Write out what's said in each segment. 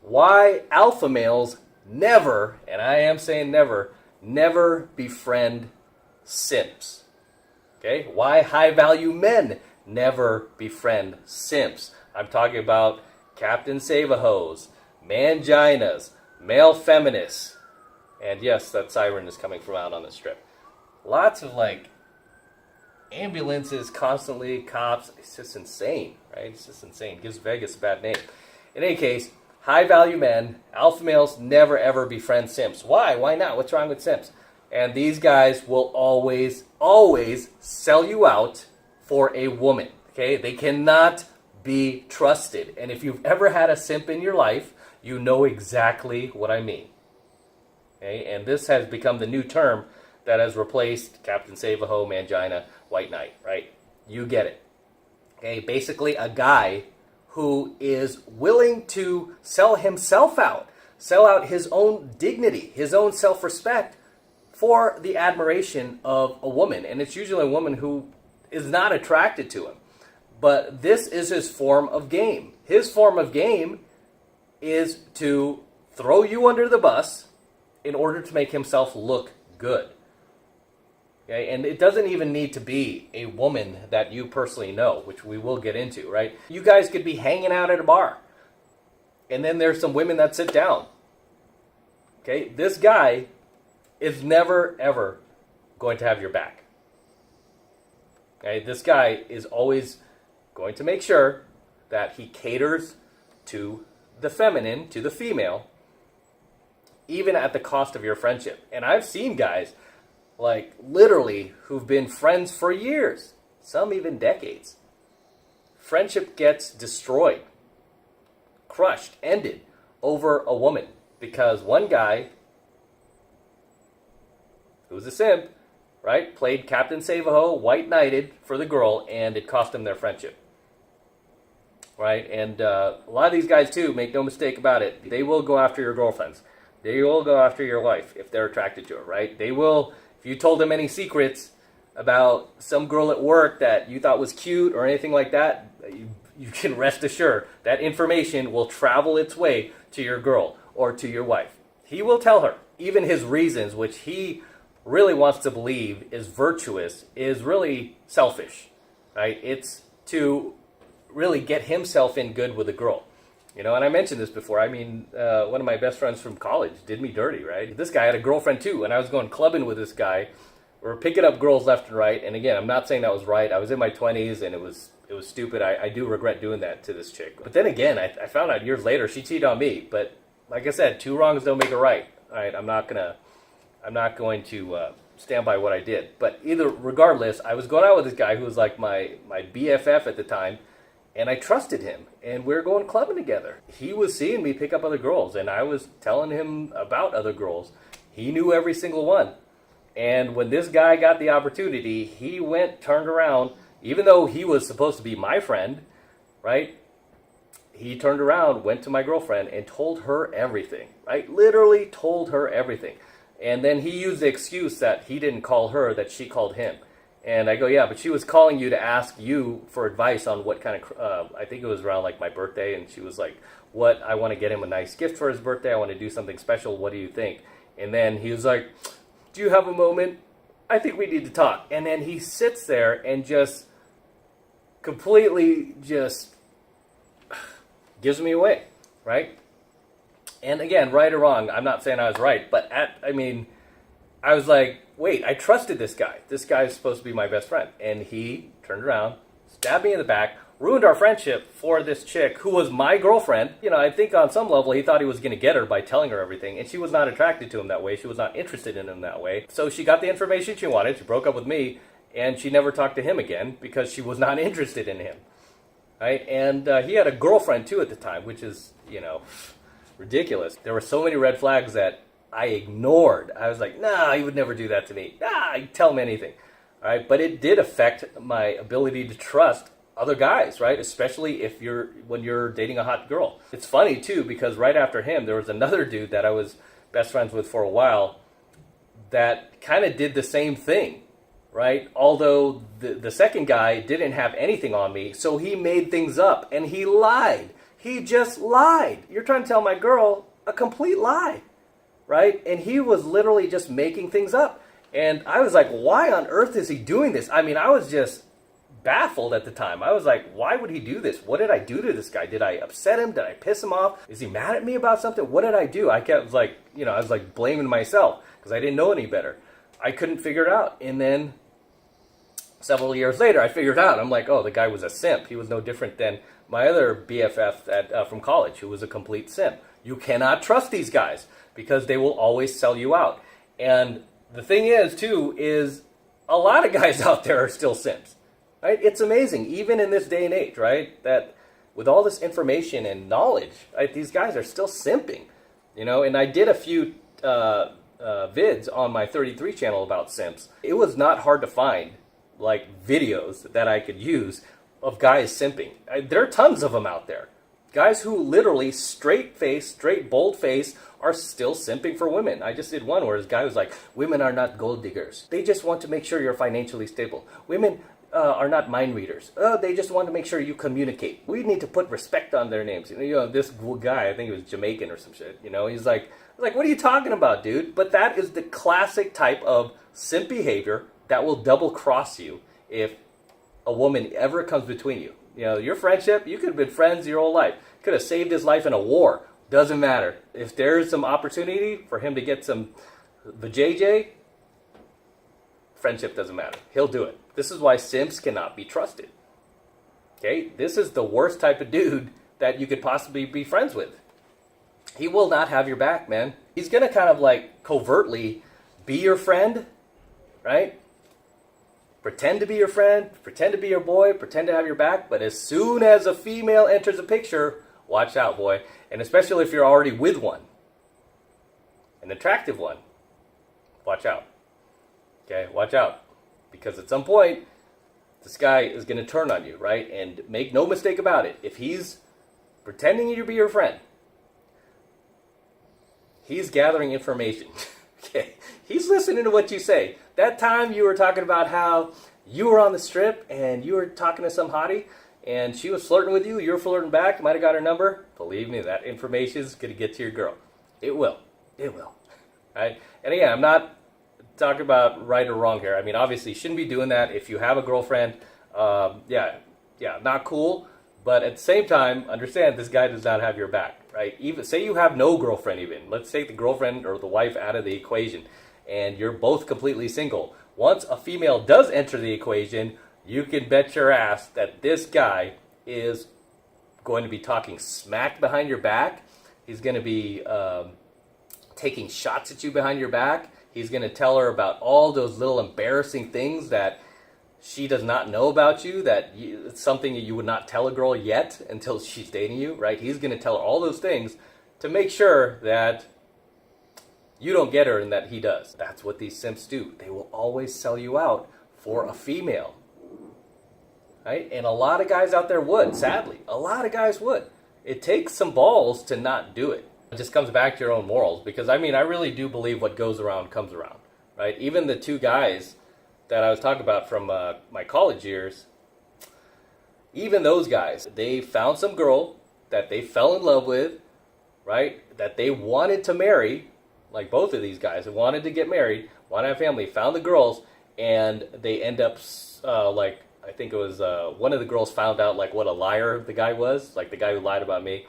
why alpha males never, and I am saying never, never befriend simps. Okay? Why high value men never befriend simps. I'm talking about Captain Save-A-Hos, manginas, male feminists, and yes, that siren is coming from out on the strip. Lots of ambulances constantly, cops. It's just insane, right? It's just insane. It gives Vegas a bad name. In any case, high value men, alpha males never ever befriend simps. Why? Why not? What's wrong with simps? And these guys will always, always sell you out for a woman. Okay? They cannot be trusted. And if you've ever had a simp in your life, you know exactly what I mean. Okay? And this has become the new term that has replaced Captain Save-A-Ho, mangina, white knight, right? You get it. Okay? Basically a guy who is willing to sell himself out, sell out his own dignity, his own self-respect for the admiration of a woman. And it's usually a woman who is not attracted to him. But this is his form of game. His form of game is to throw you under the bus in order to make himself look good. Okay? And it doesn't even need to be a woman that you personally know, which we will get into, right? You guys could be hanging out at a bar, and then there's some women that sit down. Okay? This guy is never, ever going to have your back. Okay? This guy is always going to make sure that he caters to the feminine, to the female, even at the cost of your friendship. And I've seen guys, literally, who've been friends for years, some even decades. Friendship gets destroyed, crushed, ended over a woman because one guy who's a simp, right, played Captain Save-A-Ho, white knighted for the girl, and it cost them their friendship. Right? And a lot of these guys, too, make no mistake about it, they will go after your girlfriends. They will go after your wife if they're attracted to her, right? They will, if you told them any secrets about some girl at work that you thought was cute or anything like that, you can rest assured that information will travel its way to your girl or to your wife. He will tell her. Even his reasons, which he really wants to believe is virtuous, is really selfish, right? It's to really get himself in good with a girl. You know, and I mentioned this before. I mean, one of my best friends from college did me dirty, right? This guy had a girlfriend too, and I was going clubbing with this guy. We were picking up girls left and right, and again, I'm not saying that was right. I was in my 20s, and it was stupid. I do regret doing that to this chick. But then again, I found out years later she cheated on me. But like I said, two wrongs don't make a right. All right, I'm not going to stand by what I did. But regardless, I was going out with this guy who was like my BFF at the time. And I trusted him, and we were going clubbing together. He was seeing me pick up other girls, and I was telling him about other girls. He knew every single one. And when this guy got the opportunity, he turned around, even though he was supposed to be my friend, right? He turned around, went to my girlfriend, and told her everything, right? Literally told her everything. And then he used the excuse that he didn't call her, that she called him. And I go, yeah, but she was calling you to ask you for advice on what kind of, I think it was around my birthday, and she was like, I want to get him a nice gift for his birthday, I want to do something special, what do you think? And then he was like, do you have a moment? I think we need to talk. And then he sits there and just completely just gives me away, right? And again, right or wrong, I'm not saying I was right, but I was like, wait, I trusted this guy. This guy is supposed to be my best friend. And he turned around, stabbed me in the back, ruined our friendship for this chick who was my girlfriend. You know, I think on some level he thought he was going to get her by telling her everything. And she was not attracted to him that way. She was not interested in him that way. So she got the information she wanted. She broke up with me. And she never talked to him again because she was not interested in him. Right? And he had a girlfriend too at the time, which is, ridiculous. There were so many red flags that I ignored. I was like, nah, he would never do that to me. Nah, he'd tell me anything. All right, but it did affect my ability to trust other guys, right? Especially when you're dating a hot girl. It's funny too, because right after him, there was another dude that I was best friends with for a while that kind of did the same thing, right? Although the second guy didn't have anything on me, so he made things up and he lied. He just lied. You're trying to tell my girl a complete lie, right? And he was literally just making things up. And I was like, why on earth is he doing this? I mean, I was just baffled at the time. I was like, why would he do this? What did I do to this guy? Did I upset him? Did I piss him off? Is he mad at me about something? What did I do? I kept like, I was like blaming myself because I didn't know any better. I couldn't figure it out. And then several years later, I figured it out. I'm like, oh, the guy was a simp. He was no different than my other BFF from college, who was a complete simp. You cannot trust these guys because they will always sell you out. And the thing is, too, is a lot of guys out there are still simps, right? It's amazing, even in this day and age, right, that with all this information and knowledge, right, these guys are still simping, And I did a few vids on my 33 channel about simps. It was not hard to find, like, videos that I could use of guys simping. There are tons of them out there. Guys who literally straight bold face, are still simping for women. I just did one where this guy was like, women are not gold diggers. They just want to make sure you're financially stable. Women are not mind readers. They just want to make sure you communicate. We need to put respect on their names. This guy, I think he was Jamaican or some shit. He's like, what are you talking about, dude? But that is the classic type of simp behavior that will double cross you if a woman ever comes between you. Your friendship, you could have been friends your whole life. Could have saved his life in a war. Doesn't matter. If there's some opportunity for him to get some vajayjay, friendship doesn't matter. He'll do it. This is why simps cannot be trusted. Okay? This is the worst type of dude that you could possibly be friends with. He will not have your back, man. He's going to kind of like covertly be your friend, right? Pretend to be your friend, pretend to be your boy, pretend to have your back, but as soon as a female enters the picture, watch out, boy. And especially if you're already with one, an attractive one, watch out. Okay, watch out. Because at some point, this guy is going to turn on you, right? And make no mistake about it. If he's pretending to be your friend, he's gathering information. Okay, he's listening to what you say. That time you were talking about how you were on the strip and you were talking to some hottie and she was flirting with you, you were flirting back, might have got her number. Believe me, that information is going to get to your girl. It will. It will. Right? And again, I'm not talking about right or wrong here. I mean, obviously, you shouldn't be doing that. If you have a girlfriend, not cool. But at the same time, understand this guy does not have your back, right? Even say you have no girlfriend even. Let's take the girlfriend or the wife out of the equation and you're both completely single. Once a female does enter the equation, you can bet your ass that this guy is going to be talking smack behind your back. He's going to be taking shots at you behind your back. He's going to tell her about all those little embarrassing things that she does not know about you, it's something that you would not tell a girl yet until she's dating you, right? He's going to tell her all those things to make sure that you don't get her and that he does. That's what these simps do. They will always sell you out for a female, right? And a lot of guys out there would, sadly. A lot of guys would. It takes some balls to not do it. It just comes back to your own morals because, I mean, I really do believe what goes around comes around, right? Even the two guys that I was talking about from my college years, even those guys, they found some girl that they fell in love with, right, that they wanted to marry, like both of these guys, they wanted to get married, wanted to have family, found the girls, and they end up, I think it was one of the girls found out, like, what a liar the guy was, like the guy who lied about me.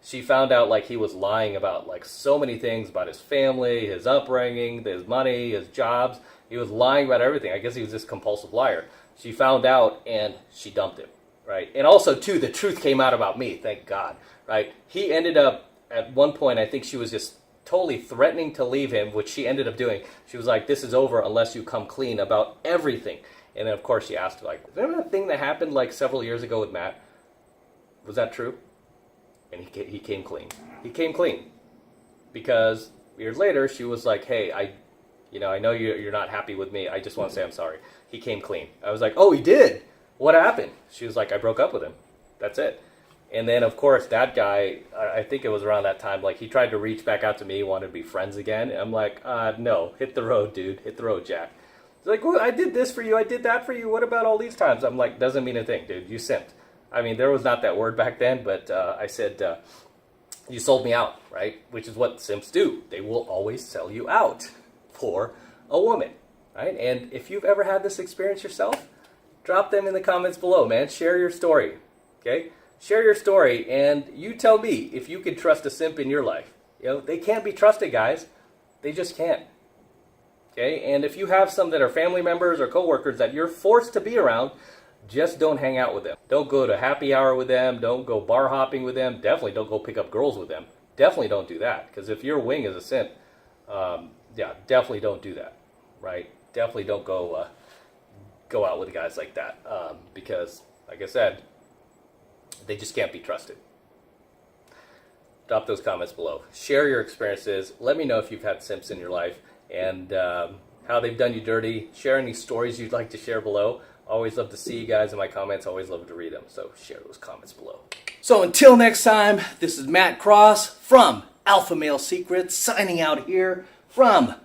She found out, like, he was lying about, like, so many things about his family, his upbringing, his money, his jobs. He was lying about everything. I guess he was this compulsive liar. She found out, and she dumped him, right? And also, too, the truth came out about me, thank God, right? He ended up, at one point, I think she was just totally threatening to leave him, which she ended up doing. She was like, this is over unless you come clean about everything. And then, of course, she asked, like, remember that thing that happened, like, several years ago with Matt? Was that true? And he came clean. He came clean. Because years later, she was like, hey, I know you're not happy with me. I just want to say I'm sorry. He came clean. I was like, oh, he did? What happened? She was like, I broke up with him. That's it. And then, of course, that guy, I think it was around that time, like, he tried to reach back out to me, wanted to be friends again. And I'm like, no, hit the road, dude. Hit the road, Jack. He's like, well, I did this for you. I did that for you. What about all these times? I'm like, doesn't mean a thing, dude. You simped. I mean, there was not that word back then, but I said, you sold me out, right? Which is what simps do. They will always sell you out for a woman, right? And if you've ever had this experience yourself, drop them in the comments below, man. Share your story, okay? Share your story, and you tell me if you can trust a simp in your life. You know, they can't be trusted, guys. They just can't. Okay? And if you have some that are family members or coworkers that you're forced to be around, just don't hang out with them. Don't go to happy hour with them. Don't go bar hopping with them. Definitely don't go pick up girls with them. Definitely don't do that. Because if your wing is a simp, yeah, definitely don't do that. Right? Definitely don't go out with guys like that. Because, like I said, they just can't be trusted. Drop those comments below. Share your experiences. Let me know if you've had simps in your life and how they've done you dirty. Share any stories you'd like to share below. Always love to see you guys in my comments. Always love to read them. So share those comments below. So until next time, this is Matt Cross from AlphaMaleSecrets signing out here from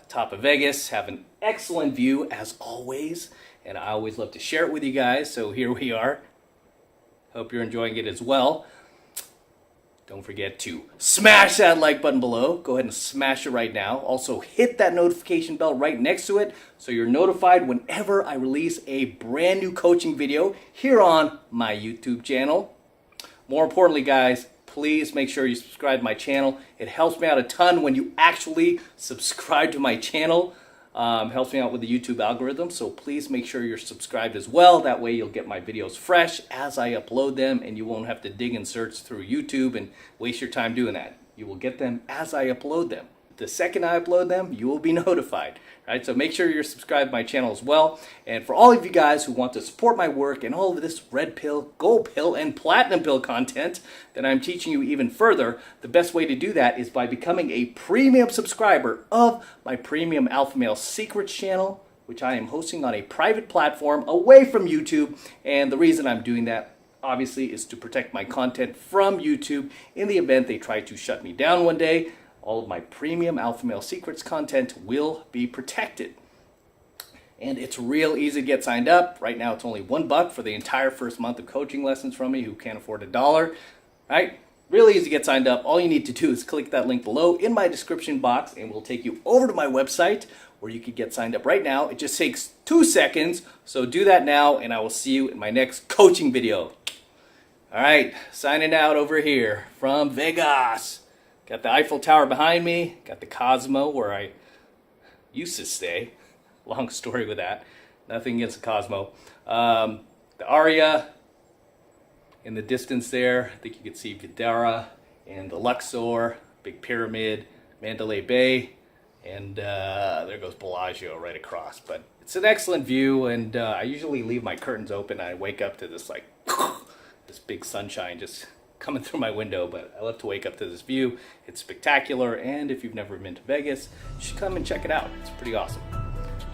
top of Vegas. Have an excellent view as always. And I always love to share it with you guys. So here we are. Hope you're enjoying it as well. Don't forget to smash that like button below. Go ahead and smash it right now. Also, hit that notification bell right next to it so you're notified whenever I release a brand new coaching video here on my YouTube channel. More importantly, guys, please make sure you subscribe to my channel. It helps me out a ton when you actually subscribe to my channel. Helps me out with the YouTube algorithm, so please make sure you're subscribed as well. That way you'll get my videos fresh as I upload them, and you won't have to dig and search through YouTube and waste your time doing that. You will get them as I upload them. The second I upload them, you will be notified. Right? So make sure you're subscribed to my channel as well. And for all of you guys who want to support my work and all of this red pill, gold pill, and platinum pill content that I'm teaching you even further, the best way to do that is by becoming a premium subscriber of my premium AlphaMaleSecrets channel, which I am hosting on a private platform away from YouTube. And the reason I'm doing that, obviously, is to protect my content from YouTube in the event they try to shut me down one day. All of my premium AlphaMaleSecrets content will be protected. And it's real easy to get signed up. Right now it's only $1 for the entire first month of coaching lessons from me who can't afford $1. Right? Really easy to get signed up. All you need to do is click that link below in my description box and we'll take you over to my website where you can get signed up right now. It just takes 2 seconds. So do that now and I will see you in my next coaching video. Alright, signing out over here from Vegas. Got the Eiffel Tower behind me. Got the Cosmo where I used to stay. Long story with that. Nothing against the Cosmo. The Aria in the distance there. I think you can see Vidara and the Luxor, Big Pyramid, Mandalay Bay, and there goes Bellagio right across. But it's an excellent view, and I usually leave my curtains open. I wake up to this like this big sunshine just coming through my window, but I love to wake up to this view. It's spectacular, and if you've never been to Vegas, you should come and check it out. It's pretty awesome.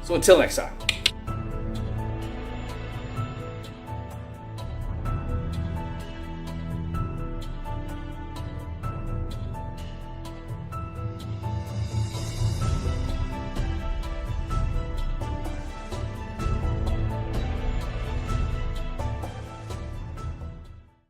So until next time.